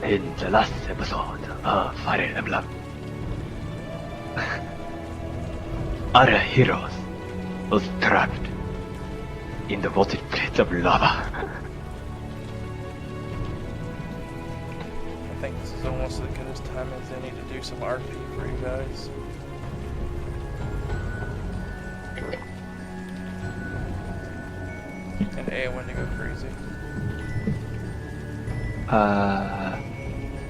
In the last episode of Fire Emblem, our heroes was trapped in the molten pit of lava. I think this is almost as good as time as any to do some RP for you guys. And Aowen to go crazy.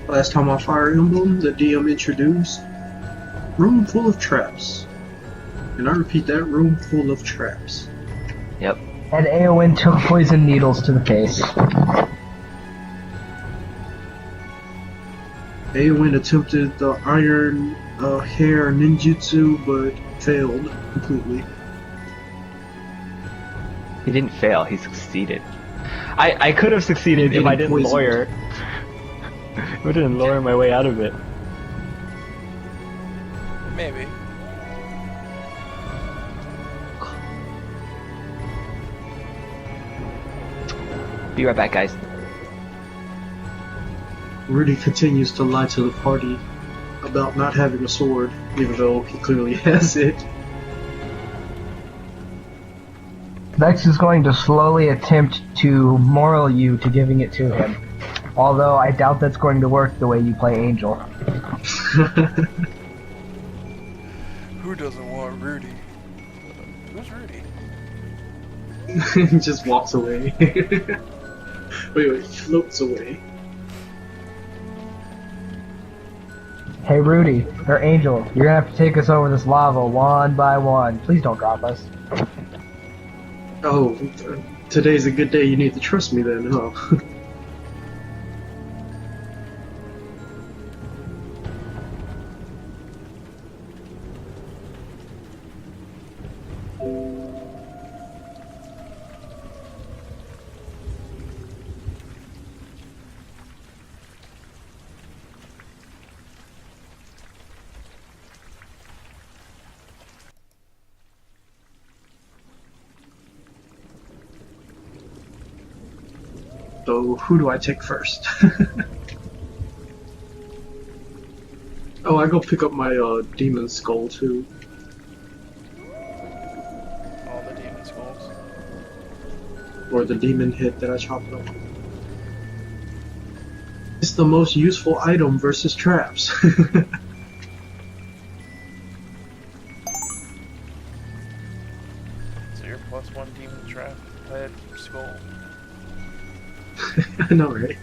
Last time on Fire Emblem, the DM introduced room full of traps. And I repeat that, room full of traps. Yep. And Aowen took poison needles to the face. Aowen attempted the iron hair ninjutsu, but failed completely. He didn't fail, he succeeded. I could have succeeded if I didn't poisoned. lawyer. If I didn't lawyer my way out of it. Maybe. Be right back, guys. Rudy continues to lie to the party about not having a sword, even though he clearly has it. Vex is going to slowly attempt to moral you to giving it to him. Although I doubt that's going to work the way you play Angel. Who doesn't want Rudy? Who's Rudy? He just walks away. wait, floats away. Hey Rudy, or Angel, you're gonna have to take us over this lava one by one. Please don't drop us. Oh, today's a good day, you need to trust me then, huh? So, who do I take first? Oh, I go pick up my demon skull too. All the demon skulls. Or the demon hit that I chopped up. It's the most useful item versus traps. So you're +1 demon trap head skull. I know, right?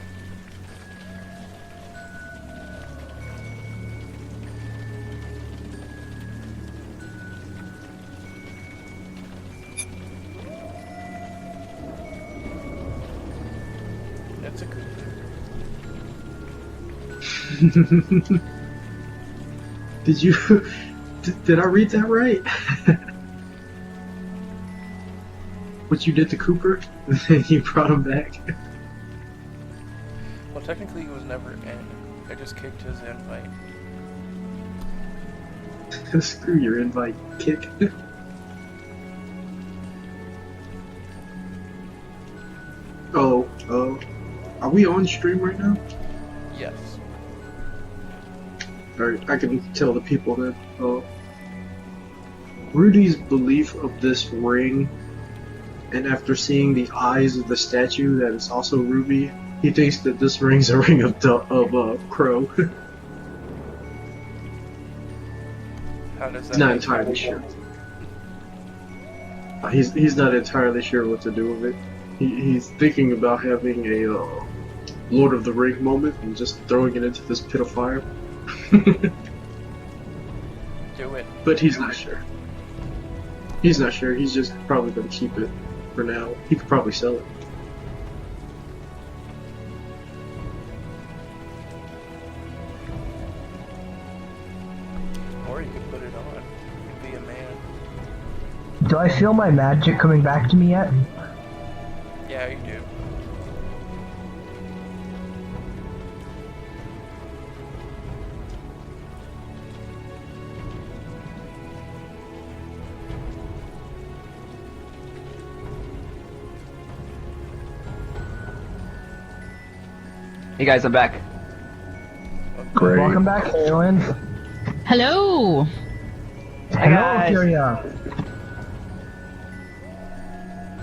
That's a good Did you... Did I read that right? What you did to Cooper? You brought him back? Well, technically he was never in. I just kicked his invite. Screw your invite, kick. Oh, are we on stream right now? Yes. Alright, I can tell the people that, Rudy's belief of this ring, and after seeing the eyes of the statue that is also ruby, he thinks that this ring's a ring of crow. How does that Not make entirely sense? sure. He's not entirely sure what to do with it. He's thinking about having a Lord of the Ring moment and just throwing it into this pit of fire. Do it. But he's not sure. He's not sure. He's just probably going to keep it for now. He could probably sell it. Or you could put it on. You could be a man. Do I feel my magic coming back to me yet? Yeah, you do. Hey guys, I'm back. Great. Welcome back, Aowen. Hello! Hi, Hello, guys. Furia.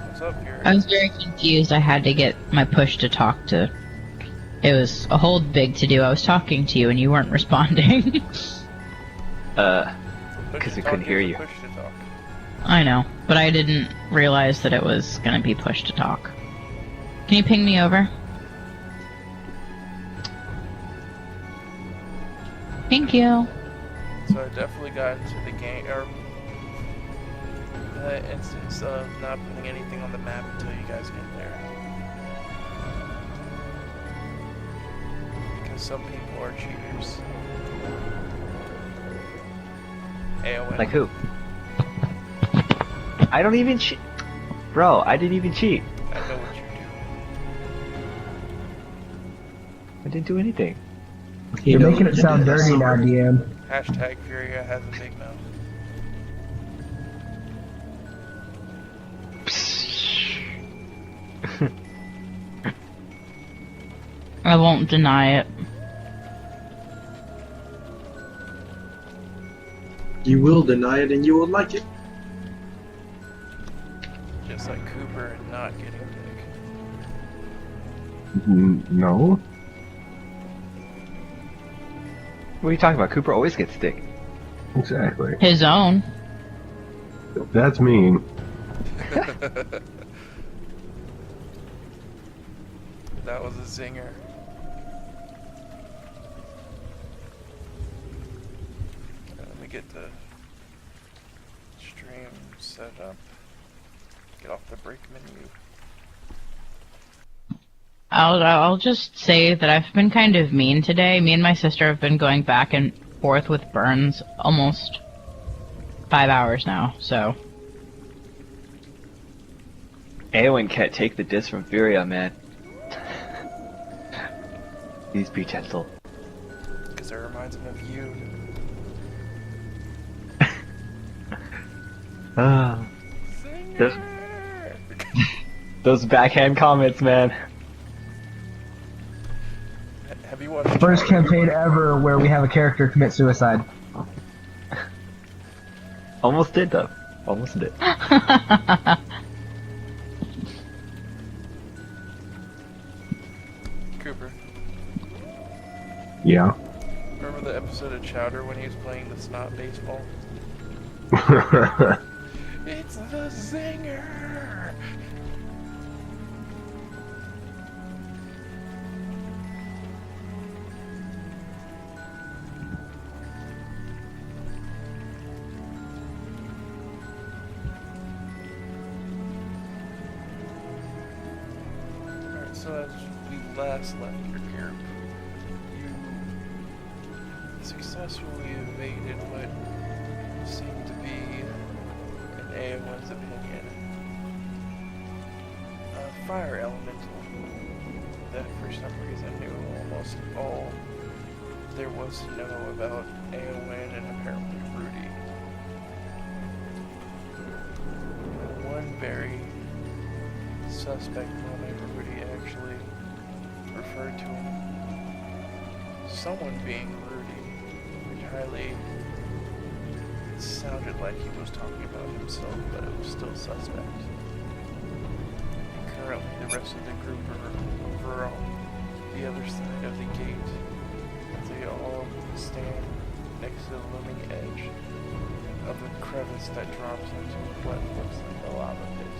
What's up, Fury? I was very confused. I had to get my push to talk to. It was a whole big to do. I was talking to you and you weren't responding. Because we couldn't hear you. Push to talk. I know, but I didn't realize that it was gonna be push to talk. Can you ping me over? Thank you. So I definitely got into the game, or the instance of not putting anything on the map until you guys get there. Because some people are cheaters. AON. Like who? I don't even cheat. Bro, I didn't even cheat. I know what you I didn't do anything. You're making it sound dirty now, DM. do. Hashtag Furia has a big mouth. I won't deny it. You will deny it and you will like it. Just like Cooper and not getting dick. No. What are you talking about? Cooper always gets dick. Exactly. His own. That's mean. That was a zinger. Let me get the stream set up. Get off the break menu. I'll just say that I've been kind of mean today. Me and my sister have been going back and forth with Burns almost 5 hours now, so. Eowyn can't take the diss from Furia, man. Please be gentle. Because it reminds him of you. Those, those backhand comments, man. Have you watched First campaign ever where we have a character commit suicide. Almost did, though. Almost did. Cooper? Yeah. Remember the episode of Chowder when he was playing the snot baseball? It's the zinger! Alright, so as we last left your group, you successfully evaded what seemed to be, in Aowen's opinion, a fire elemental that for some reason knew almost all there was to know about Aowen and apparently Rudy. One very suspect moment, Rudy actually referred to him, someone being Rudy, which highly sounded like he was talking about himself, but it was still suspect. And currently, the rest of the group are over on the other side of the gate. They all stand next to the looming edge of a crevice that drops into what looks like a lava pit.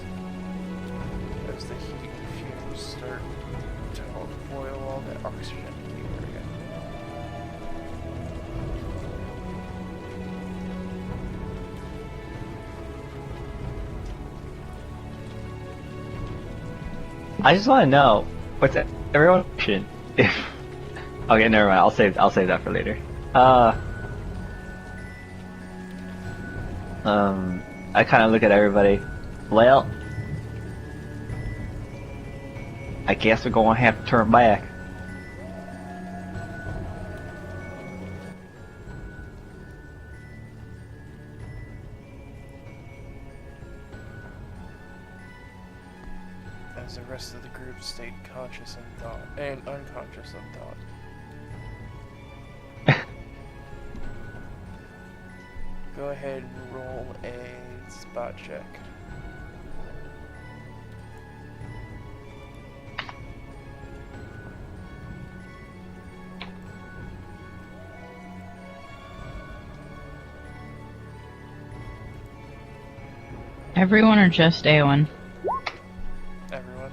As the heat and fumes start to boil all the oxygen in the area. I just want to know what's everyone's reaction if. Okay, never mind. I'll save that for later. I kind of look at everybody. Well, I guess we're gonna have to turn back. As the rest of the group stayed conscious in thought and unconscious in thought. Go ahead and roll a spot check. Everyone or just Aowen? Everyone.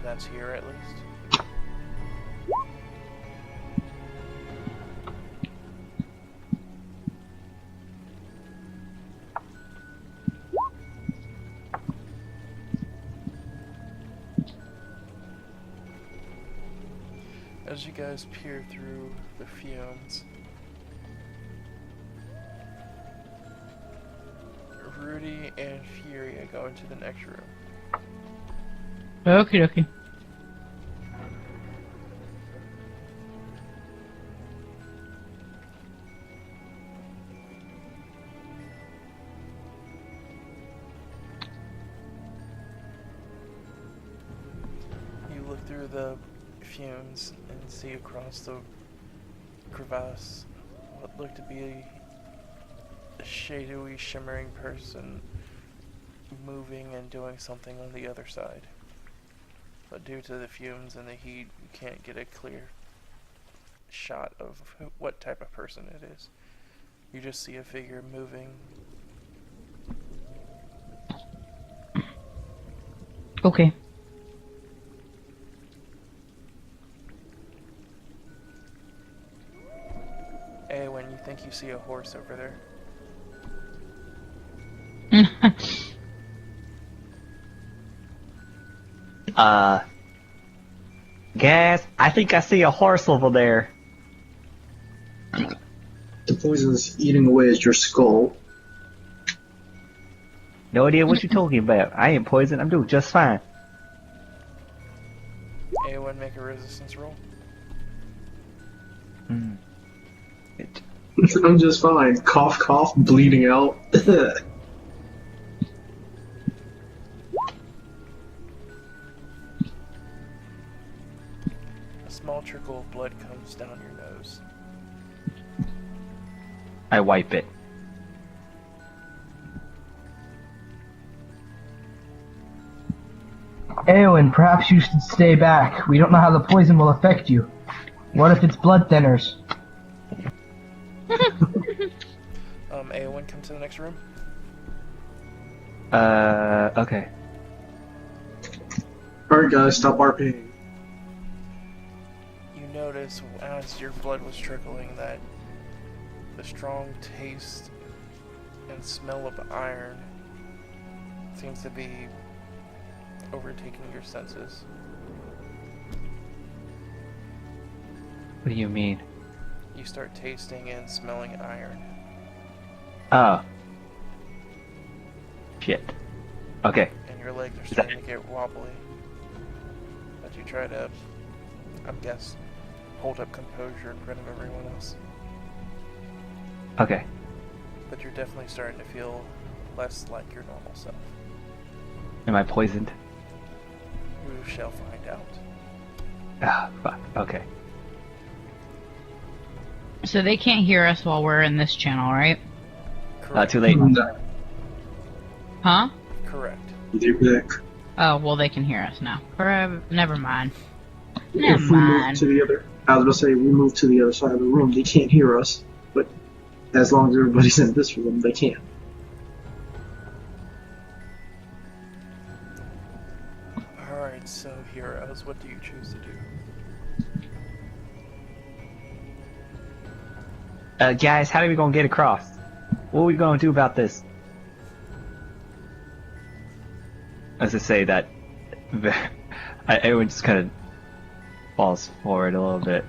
That's here at least. As you guys peer through the fumes, Rudy and Furia go into the next room. Okie dokie. You look through the fumes and see across the crevasse what looked to be a shadowy, shimmering person moving and doing something on the other side. But due to the fumes and the heat, you can't get a clear shot of what type of person it is. You just see a figure moving. Okay. Hey, when you think you see a horse over there. Guys, I think I see a horse over there. The poison is eating away at your skull. No idea what you're talking about. I ain't poisoned. I'm doing just fine. Anyone make a resistance roll? I'm just fine. Cough, cough, bleeding out. A small trickle of blood comes down your nose. I wipe it. Eowyn, perhaps you should stay back. We don't know how the poison will affect you. What if it's blood thinners? Aowen, come to the next room. Okay. Alright guys, stop RPing. You notice as your blood was trickling that the strong taste and smell of iron seems to be overtaking your senses. What do you mean? You start tasting and smelling iron. Oh. Shit. Okay. And your legs are starting to get wobbly. But you try to, I guess, hold up composure in front of everyone else. Okay. But you're definitely starting to feel less like your normal self. Am I poisoned? We shall find out. Ah, fuck. Okay. So they can't hear us while we're in this channel, right? Correct. Too late. Huh? Correct. They're back. Oh, well, they can hear us now. Never mind. If we move to the other, I was gonna say, we move to the other side of the room, they can't hear us. But as long as everybody's in this room, they can. Alright, so heroes, what do you choose to do? Guys, how are we gonna get across? What are we gonna do about this? As I say that, everyone just kind of falls forward a little bit.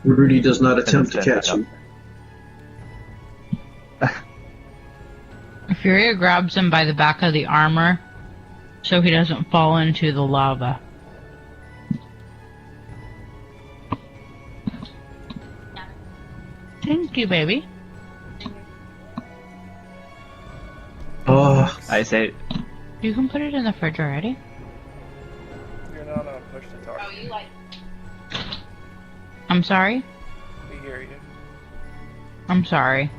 Rudy does not attempt to catch you. Furia grabs him by the back of the armor so he doesn't fall into the lava. Thank you, baby. Oh, I say, You can put it in the fridge already. You're not on push to talk. I'm sorry? We hear you. I'm sorry.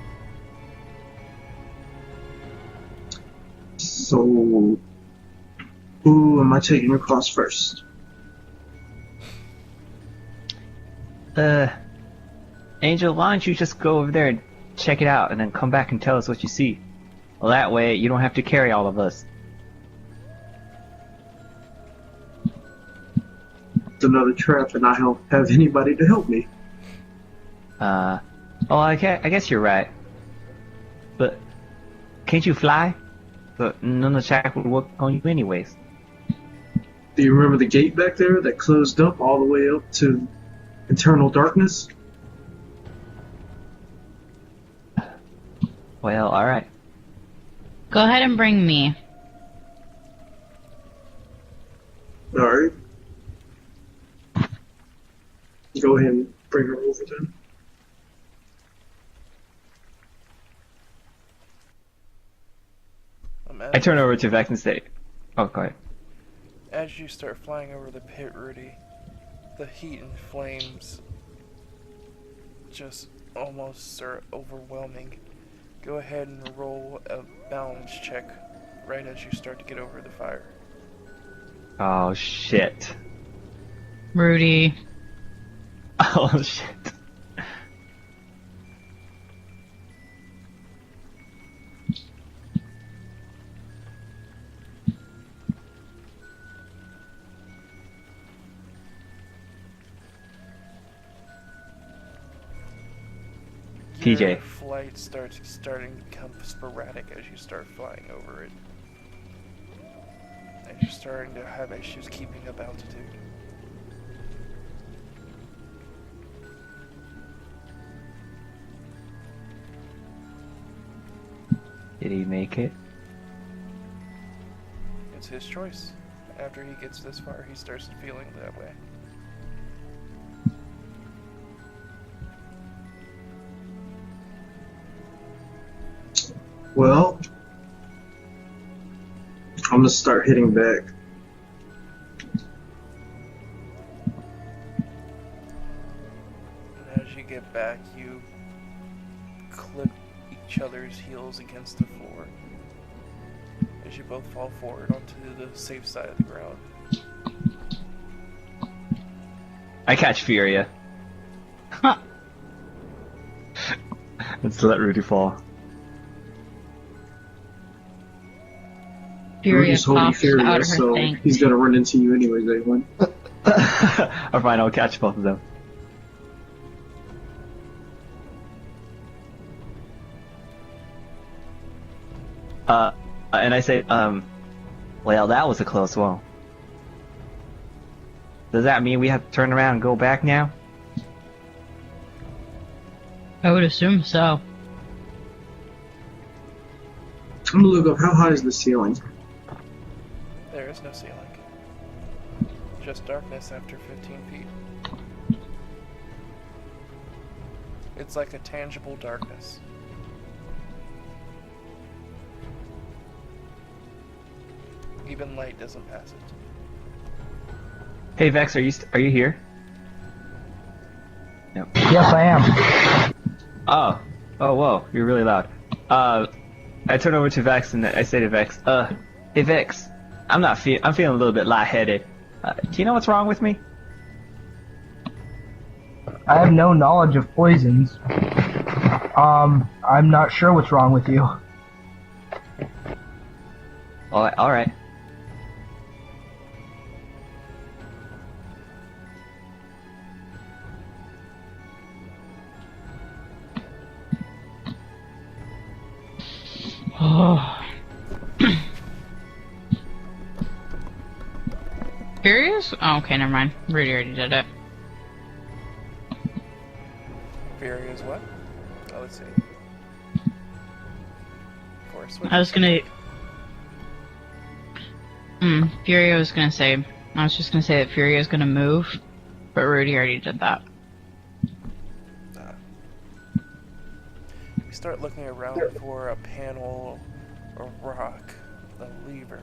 So, who am I taking across first? Angel, why don't you just go over there and check it out and then come back and tell us what you see? Well, that way you don't have to carry all of us. It's another trap, and I don't have anybody to help me. Well, I guess you're right. But can't you fly? But none of the check would work on you anyways. Do you remember the gate back there that closed up all the way up to Eternal Darkness? Well, alright. Go ahead and bring me. Alright. Go ahead and bring her over then. I turn over to Vex and say, oh, go ahead. As you start flying over the pit, Rudy, the heat and flames just almost are overwhelming. Go ahead and roll a balance check right as you start to get over the fire. Oh, shit. Rudy. Oh, shit. Your TJ. flight starting to become sporadic as you start flying over it. And you're starting to have issues keeping up altitude. Did he make it? It's his choice. After he gets this far, he starts feeling that way. Well, I'm gonna start hitting back. And as you get back, you clip each other's heels against the floor as you both fall forward onto the safe side of the ground. I catch Furia. Let's let Rudy fall. Furia Rudy's holding pops out Furia, of her so thing. he's gonna run into you anyways, everyone. Alright, fine, I'll catch both of them. And I say, well, that was a close one. Does that mean we have to turn around and go back now? I would assume so. I'm gonna look up how high is the ceiling. There is no ceiling. Just darkness after 15 feet. It's like a tangible darkness. Even light doesn't pass it. Hey Vex, are you here? No. Yes, I am. Oh, whoa, you're really loud. I turn over to Vex and I say to Vex, hey Vex, I'm feeling a little bit lightheaded. Do you know what's wrong with me? I have no knowledge of poisons. I'm not sure what's wrong with you. Alright. Furious? Oh, okay, never mind. Rudy already did it. Fury is what? Oh, let's see. Force I was gonna... Fury was gonna say... I was just gonna say that Fury is gonna move, but Rudy already did that. You start looking around for a panel, a rock, a lever,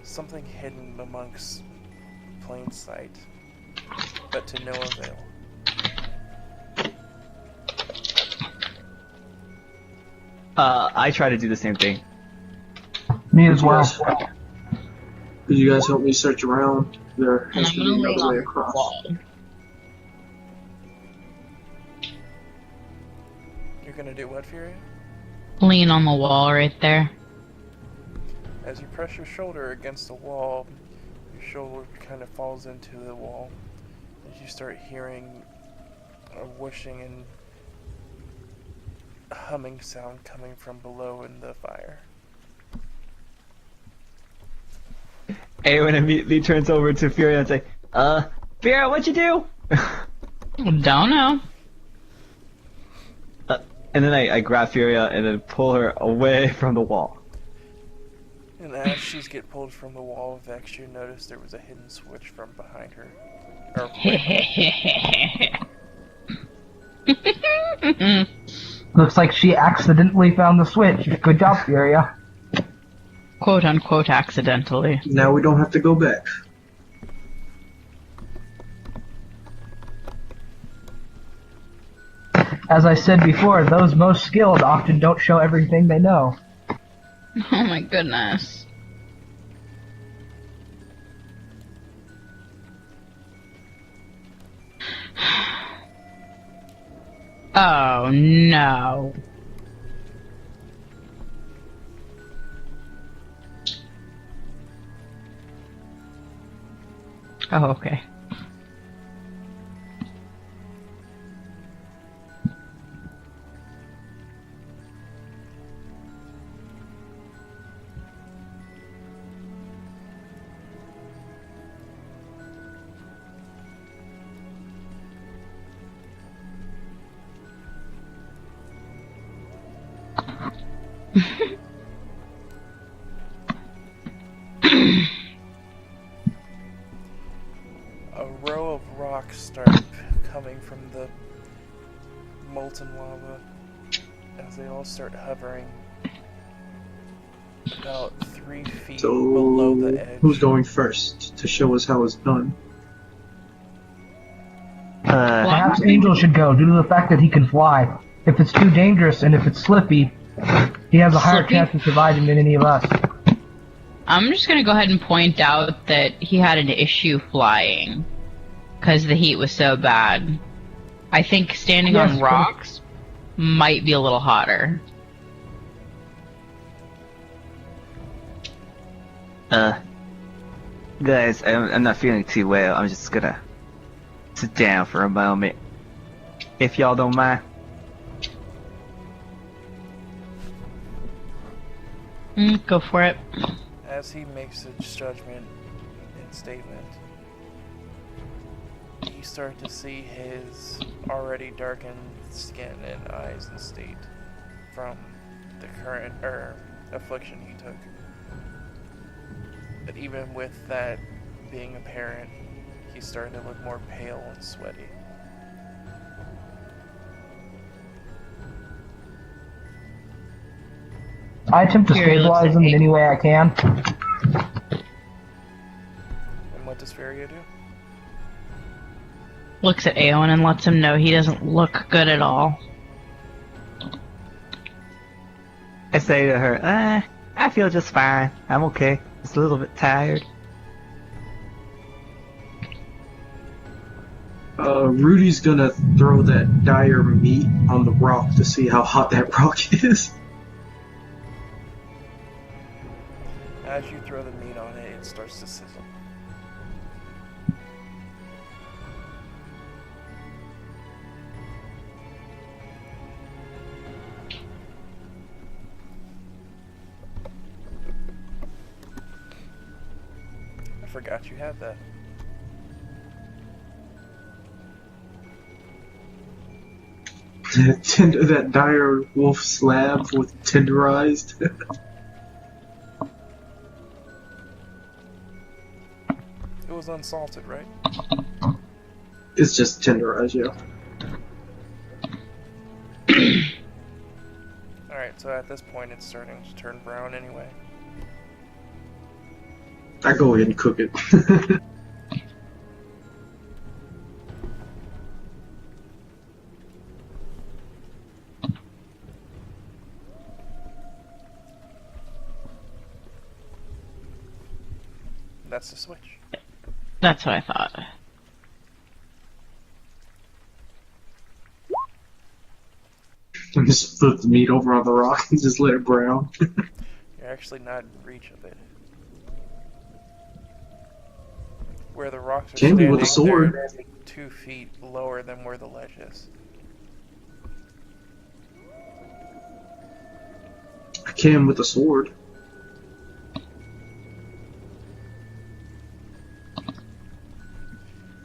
something hidden amongst plain sight, but to no avail. I try to do the same thing. Me as well. Could you guys help me search around? There And has I'm to gonna be lay another way on the across. wall. You're gonna do what, Furia? Lean on the wall right there. As you press your shoulder against the wall, your shoulder kind of falls into the wall. As you start hearing a whooshing and humming sound coming from below in the fire. Awen immediately turns over to Furia and say, Furia, what'd you do? Don't know. And then I grab Furia and then pull her away from the wall. And as she's get pulled from the wall, Vex, you notice there was a hidden switch from behind her. Or Looks like she accidentally found the switch. Good job, Furia. Quote unquote accidentally. Now we don't have to go back. As I said before, those most skilled often don't show everything they know. Oh my goodness. Oh no. Oh, okay. a row of rocks start coming from the molten lava as they all start hovering about 3 feet below So, the edge. who's going first to show us how it's done? Perhaps Angel should go, due to the fact that he can fly. If it's too dangerous and if it's slippy, he has a higher Slippy? chance of surviving than any of us. I'm just gonna go ahead and point out that he had an issue flying because the heat was so bad. I think standing Yes, on rocks might be a little hotter. Guys, I'm not feeling too well. I'm just gonna sit down for a moment. If y'all don't mind. Go for it. As he makes his judgment and statement, you start to see his already darkened skin and eyes and state from the current affliction he took. But even with that being apparent, he's starting to look more pale and sweaty. I attempt to Fury looks stabilize like him in me. any way I can. And what does Feria do? Looks at Aeon and lets him know he doesn't look good at all. I say to her, I feel just fine. I'm okay. Just a little bit tired. Rudy's gonna throw that dire meat on the rock to see how hot that rock is. As you throw the meat on it, it starts to sizzle. I forgot you had that. That dire wolf slab with tenderized. It was unsalted, right? It's just tenderized, yeah. Alright, so at this point it's starting to turn brown anyway. I go ahead and cook it. That's the switch. That's what I thought. And just flip the meat over on the rock and just let it brown. You're actually not in reach of it. Where the rocks are Can be standing, with a sword. they're 2 feet lower than where the ledge is. I can with a sword.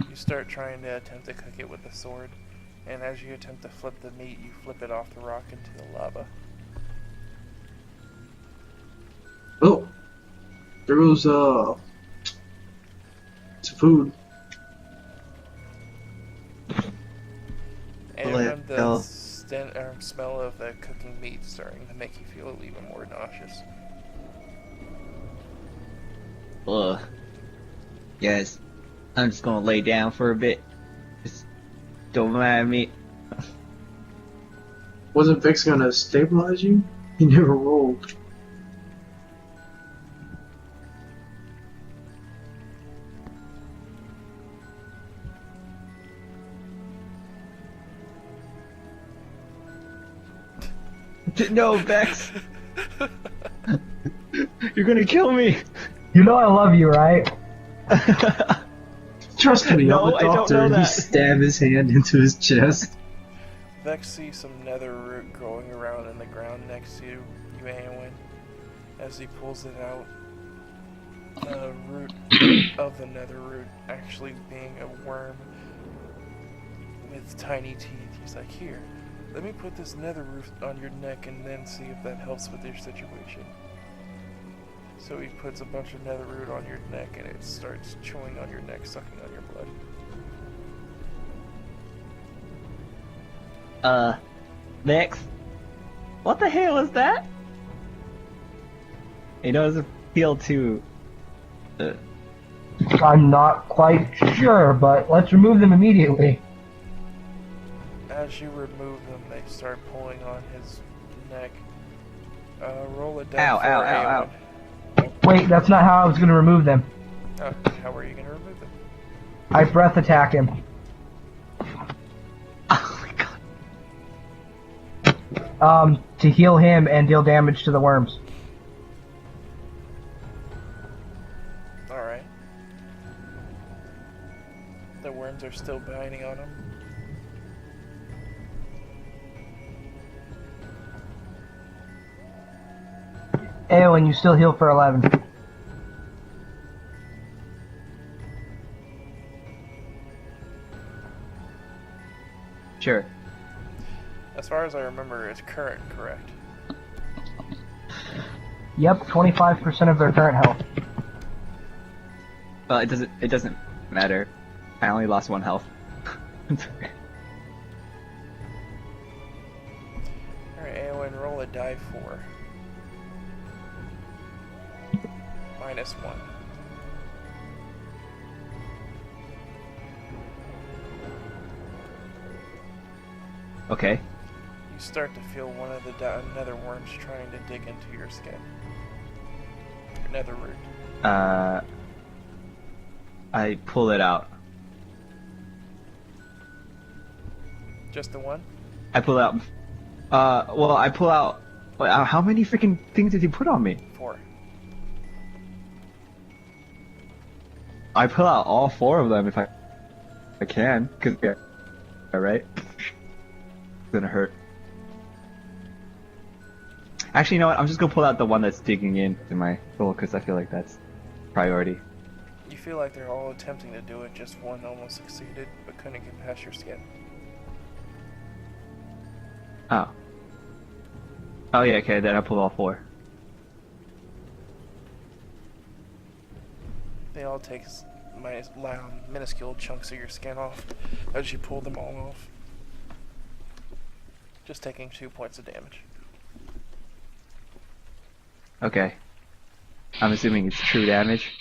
You start trying to attempt to cook it with the sword, and as you attempt to flip the meat, you flip it off the rock into the lava. Oh, there goes some food. And Let the go. smell of the cooking meat starting to make you feel even more nauseous. Ugh. Guys, I'm just gonna lay down for a bit. Just don't mind me. Wasn't Vex gonna stabilize you? He never rolled. No, Vex. You're gonna kill me. You know I love you, right? Trust me, No, I'm a I don't doctor. know And he that. stabbed his hand into his chest. Vex sees some nether root growing around in the ground next to you, Eowyn. As he pulls it out, the root of the nether root actually being a worm with tiny teeth. He's like, here, let me put this nether root on your neck and then see if that helps with your situation. So he puts a bunch of nether root on your neck and it starts chewing on your neck, sucking on your blood. Vex. What the hell is that? He doesn't feel too. I'm not quite sure, but let's remove them immediately. As you remove them, they start pulling on his neck. Roll a die Ow, for ow, ow, Eowyn. Wait, that's not how I was gonna remove them. Oh, how are you going to remove them? I breath attack him. Oh my god. To heal him and deal damage to the worms. Alright. The worms are still biting on him. Ew, and you still heal for 11. Sure. As far as I remember, it's current, correct? Yep, 25% of their current health. Well, it doesn't matter. I only lost 1 health. Alright, Eowyn, roll a die for. -1. Okay. You start to feel one of the nether worms trying to dig into your skin. Your nether root. I pull it out. Just the one? I pull out. Well, I pull out. Wait, how many freaking things did you put on me? 4. I pull out all 4 of them if I can, cause yeah, alright. It's gonna hurt. Actually, you know what? I'm just gonna pull out the one that's digging into my hole, cause I feel like that's priority. You feel like they're all attempting to do it, just one almost succeeded, but couldn't get past your skin. Oh. Oh yeah, okay, then I pull all 4. They all take minuscule chunks of your skin off as you pull them all off. Just taking 2 points of damage. Okay. I'm assuming it's true damage.